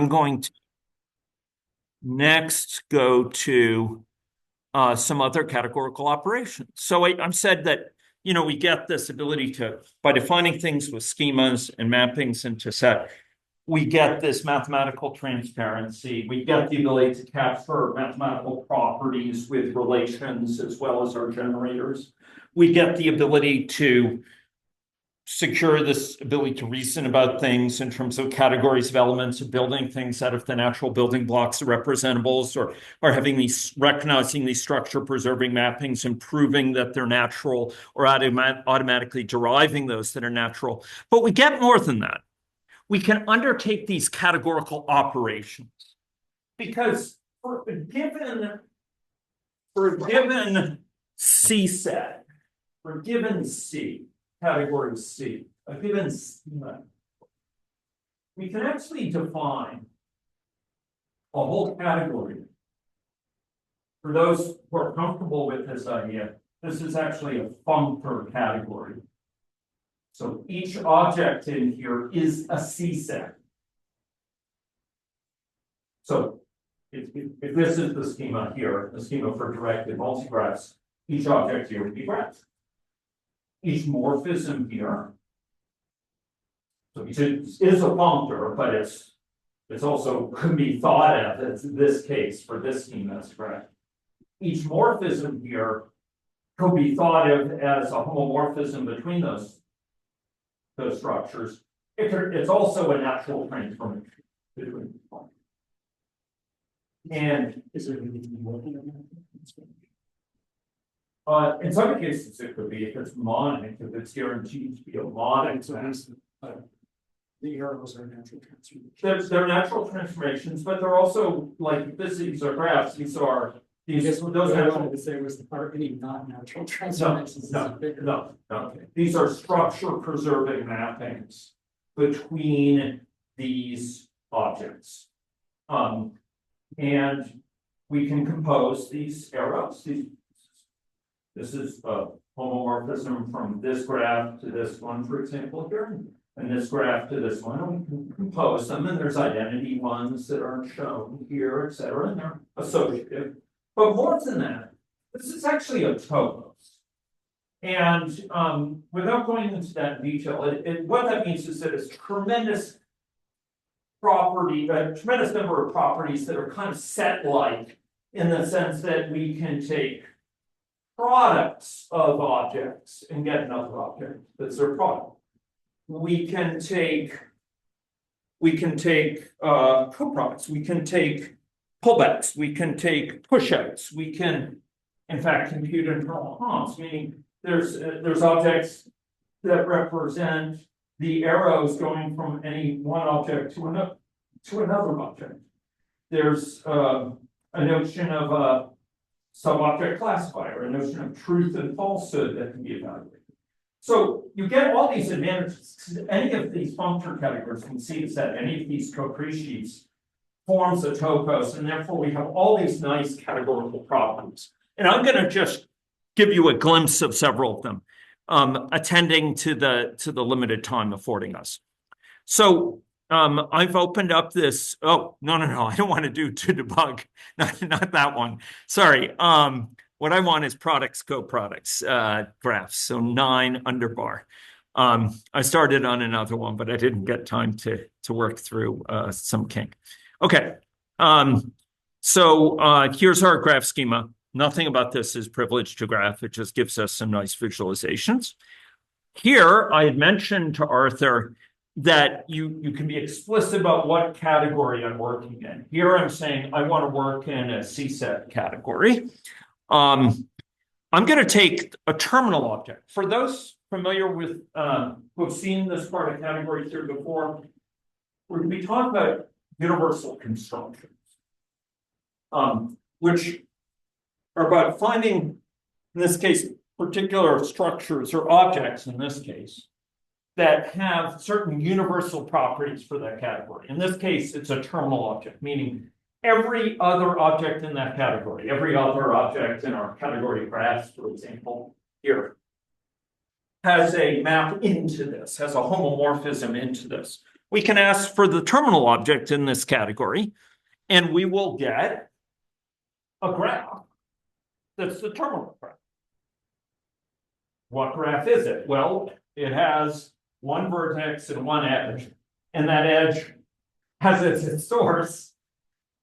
I'm going to next go to some other categorical operations. So I've said that, we get this ability to, by defining things with schemas and mappings into set, we get this mathematical transparency. We get the ability to capture mathematical properties with relations as well as our generators. We get the ability to secure this ability to reason about things in terms of categories of elements, of building things out of the natural building blocks of representables, or having recognizing these structure preserving mappings and proving that they're natural, or automatically deriving those that are natural. But we get more than that. We can undertake these categorical operations because for a given C set, for a given C, category C, a given schema, we can actually define a whole category. For those who are comfortable with this idea, this is actually a functor category. So each object in here is a C set. So if this is the schema here, the schema for directed multigraphs, each object here would be graph. Each morphism here, so it is a functor, but it's also could be thought of as this case for this schema as graph. Each morphism here could be thought of as a homomorphism between those structures. It's also a natural transformation between them. And is there anything working on that? In some cases, it could be if it's monic, if it's guaranteed to be a monic. So the arrows are natural transformations. They're natural transformations, but they're also like these are graphs. Those those I wanted to say was are any not natural transformations. No. Okay. These are structure preserving mappings between these objects. And we can compose these arrows. This is a homomorphism from this graph to this one, for example, here, and this graph to this one. And we can compose them, and there's identity ones that aren't shown here, et cetera, and they're associative. But more than that, this is actually a topos. And without going into that detail, what that means is that it's tremendous number of properties that are kind of set-like in the sense that we can take products of objects and get another object that's their product. We can take coproducts, we can take pullbacks, we can take pushouts, we can, in fact, compute internal comps, meaning there's objects that represent the arrows going from any one object to another object. There's a notion of a sub-object classifier, a notion of truth and falsehood that can be evaluated. So you get all these advantages. Any of these functor categories can see that any of these Cochrane sheets forms a topos, and therefore we have all these nice categorical properties. And I'm going to just give you a glimpse of several of them, attending to the limited time affording us. So I've opened up this. Oh, no. I don't want to do to debug. Not that one. Sorry. What I want is products, coproducts, graphs. So 9 underbar. I started on another one, but I didn't get time to work through some kink. Okay. So here's our graph schema. Nothing about this is privileged to graph. It just gives us some nice visualizations. Here, I had mentioned to Arthur that you can be explicit about what category I'm working in. Here I'm saying I want to work in a C-set category. I'm going to take a terminal object. For those familiar with who have seen this part of categories here before, we're going to be talking about universal constructions, which are about finding, in this case, particular structures or objects, in this case, that have certain universal properties for that category. In this case, it's a terminal object, meaning every other object in that category, every other object in our category graphs, for example, here, has a map into this, has a homomorphism into this. We can ask for the terminal object in this category, and we will get a graph that's the terminal graph. What graph is it? Well, it has one vertex and one edge, and that edge has as its source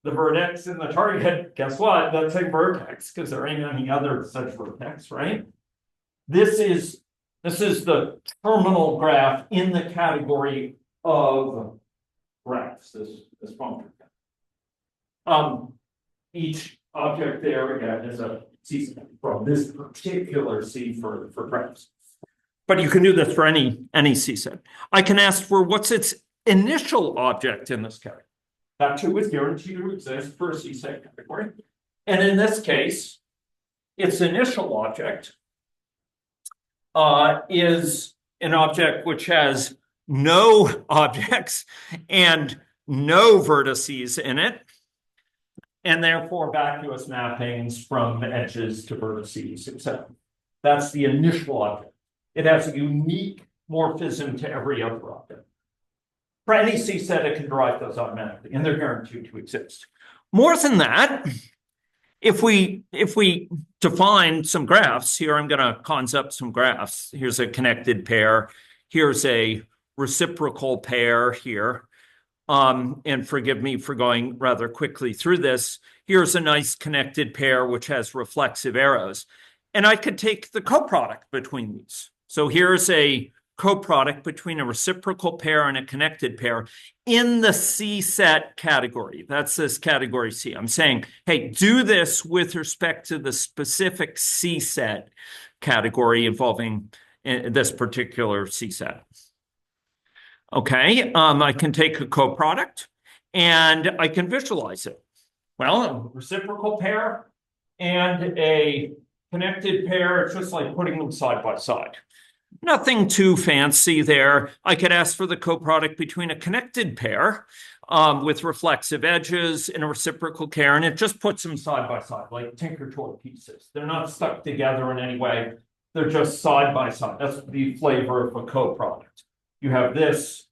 the vertex and the target. Guess what? That's a vertex because there ain't any other such vertex, right? This is the terminal graph in the category of graphs. This function. Each object there again is a C set from this particular C for graphs. But you can do this for any C set. I can ask for what's its initial object in this category. That too is guaranteed to exist for a C set category. And in this case, its initial object is an object which has no objects and no vertices in it, and therefore vacuous mappings from edges to vertices, etc. That's the initial object. It has a unique morphism to every other object. For any C set, it can derive those automatically, and they're guaranteed to exist. More than that, if we define some graphs, here I'm going to concept some graphs. Here's a connected pair. Here's a reciprocal pair here. And forgive me for going rather quickly through this. Here's a nice connected pair which has reflexive arrows. And I could take the coproduct between these. So here's a coproduct between a reciprocal pair and a connected pair in the C set category. That's this category C. I'm saying, hey, do this with respect to the specific C set category involving this particular C set. Okay, I can take a coproduct and I can visualize it. Well, a reciprocal pair and a connected pair, it's just like putting them side by side. Nothing too fancy there. I could ask for the coproduct between a connected pair with reflexive edges and a reciprocal pair, and it just puts them side by side, like Tinker Toy pieces. They're not stuck together in any way. They're just side by side. That's the flavor of a coproduct. You have this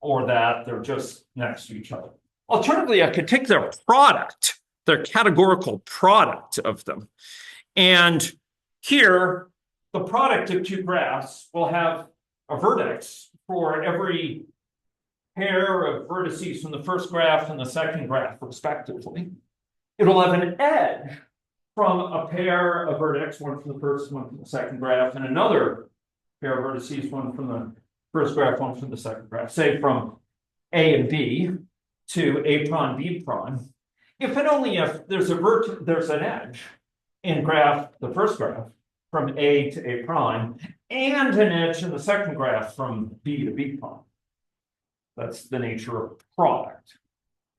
or that, they're just next to each other. Alternatively, I could take their product, their categorical product of them. And here, the product of two graphs will have a vertex for every pair of vertices from the first graph and the second graph, respectively. It'll have an edge from a pair of vertex, one from the first, one from the second graph, and another pair of vertices, one from the first graph, one from the second graph, say from A and B to A prime, B prime. If and only if there's an edge in the first graph from A to A prime, and an edge in the second graph from B to B prime. That's the nature of product.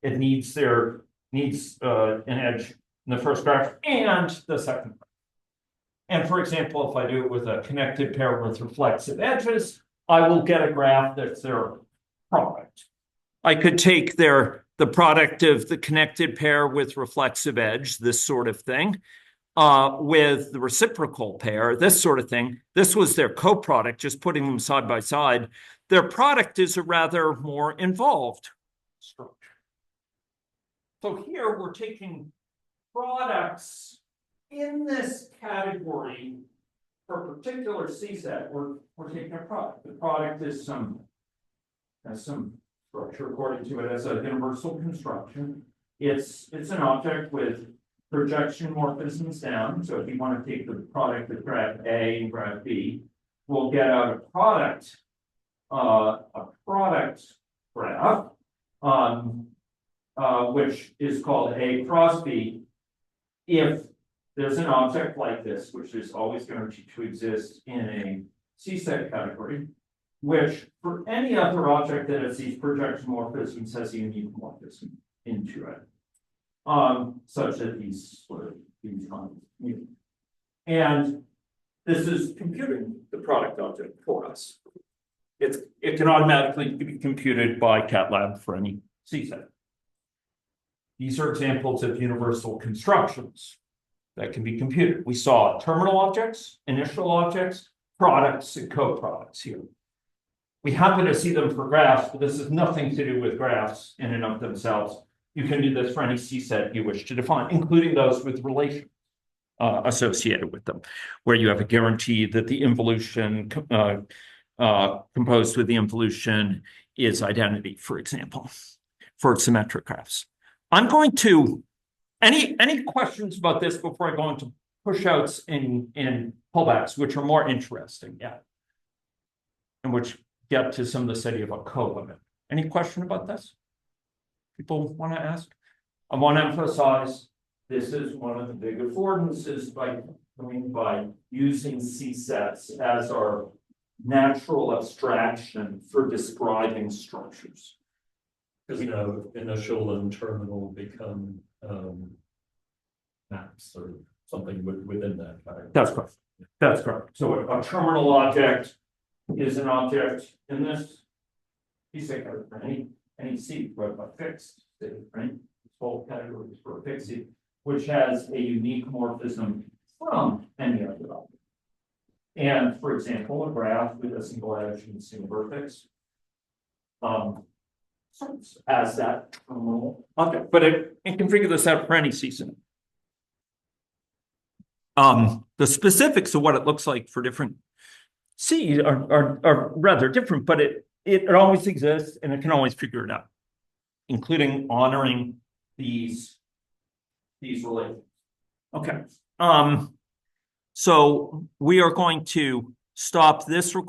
It needs an edge in the first graph and the second graph. And for example, if I do it with a connected pair with reflexive edges, I will get a graph that's their product. I could take the product of the connected pair with reflexive edge, this sort of thing, with the reciprocal pair, this sort of thing. This was their coproduct, just putting them side by side. Their product is a rather more involved structure. So here we're taking products in this category for a particular C set. We're taking a product. The product is has some structure according to it as a universal construction. It's an object with projection morphisms down. So if you want to take the product of graph A and graph B, we'll get out a product graph, which is called A cross B. If there's an object like this, which is always guaranteed to exist in a C set category, which for any other object that has these projection morphisms has a unique morphism into it. Such that these and this is computing the product object for us. It can automatically be computed by Catlab for any C set. These are examples of universal constructions that can be computed. We saw terminal objects, initial objects, products, and coproducts here. We happen to see them for graphs, but this has nothing to do with graphs in and of themselves. You can do this for any C set you wish to define, including those with relations associated with them, where you have a guarantee that the involution composed with the involution is identity, for example, for symmetric graphs. I'm going to, any questions about this before I go into pushouts and pullbacks, which are more interesting, yeah, and which get to some of the study about co-limit. Any question about this? People want to ask? I want to emphasize this is one of the big affordances by using C sets as our natural abstraction for describing structures. Because initial and terminal become maps or something within that. That's correct. That's correct. So a terminal object is an object in this piece of code for any C, but a fixed state, right? This whole category is for a fixed C, which has a unique morphism from any other object. And for example, a graph with a single edge and single vertex as that terminal object, but it can figure this out for any C set. The specifics of what it looks like for different C are rather different, but it always exists and it can always figure it out, including honoring these relations. Okay. So we are going to stop this recording.